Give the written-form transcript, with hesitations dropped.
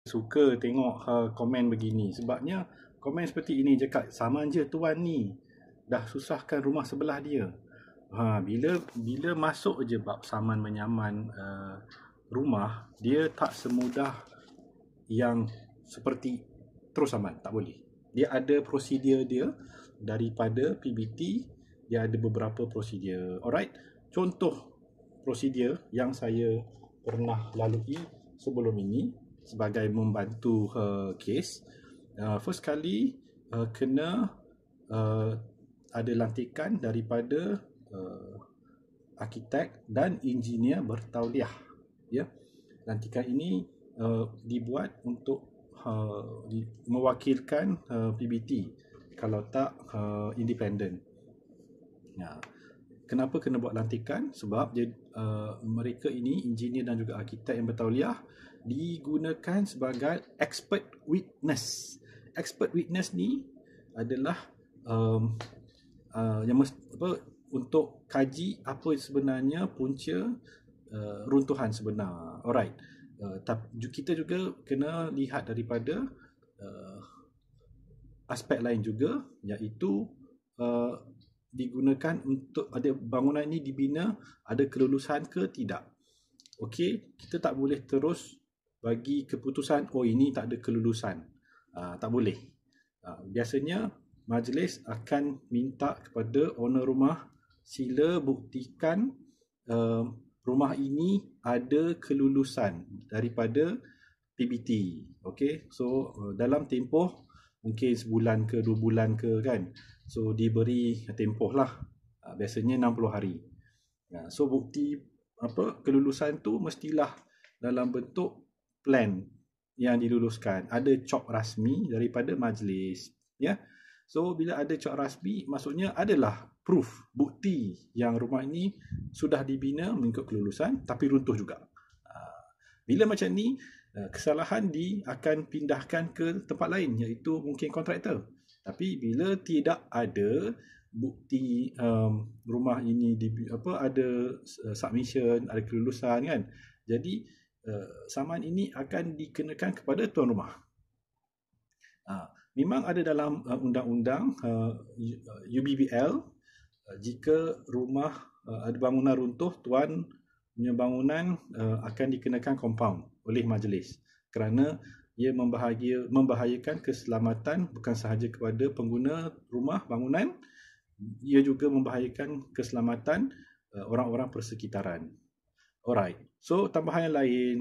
suka tengok komen begini. Sebabnya komen seperti ini cakap, sama je tuan ni dah susahkan rumah sebelah dia. Bila masuk je bab saman menyaman rumah, dia tak semudah yang seperti terus saman, tak boleh. Dia ada prosedur dia daripada PBT, dia ada beberapa prosedur. Alright, contoh prosedur yang saya pernah lalui sebelum ini sebagai membantu kes. First kali kena ada lantikan daripada arkitek dan engineer bertauliah. Ya, lantikan ini dibuat untuk mewakilkan PBT, kalau tak independen. Kenapa kena buat lantikan? Sebab mereka ini, engineer dan juga arkitek yang bertauliah, digunakan sebagai expert witness. Expert witness ni adalah untuk kaji apa sebenarnya punca runtuhan sebenar. Alright. Kita juga kena lihat daripada aspek lain juga, iaitu digunakan untuk ada bangunan ini dibina ada kelulusan ke tidak. Okey, kita tak boleh terus bagi keputusan ini tak ada kelulusan. Tak boleh. Biasanya majlis akan minta kepada owner rumah, sila buktikan rumah ini ada kelulusan daripada PBT. Okey, so dalam tempoh mungkin sebulan ke 2 bulan ke kan, so diberi tempoh lah, biasanya 60 hari. So bukti kelulusan tu mestilah dalam bentuk plan yang diluluskan, ada cop rasmi daripada majlis, ya. So bila ada cop rasmi, maksudnya adalah proof, bukti yang rumah ini sudah dibina mengikut kelulusan tapi runtuh juga. Bila macam ni, kesalahan akan pindahkan ke tempat lain, iaitu mungkin kontraktor. Tapi bila tidak ada bukti rumah ini ada submission, ada kelulusan kan, jadi saman ini akan dikenakan kepada tuan rumah. Memang ada dalam undang-undang UBBL, jika rumah ada bangunan runtuh, tuan punya bangunan akan dikenakan compound oleh majlis, kerana ia membahayakan keselamatan bukan sahaja kepada pengguna rumah bangunan, ia juga membahayakan keselamatan orang-orang persekitaran. Alright, so tambahan yang lain,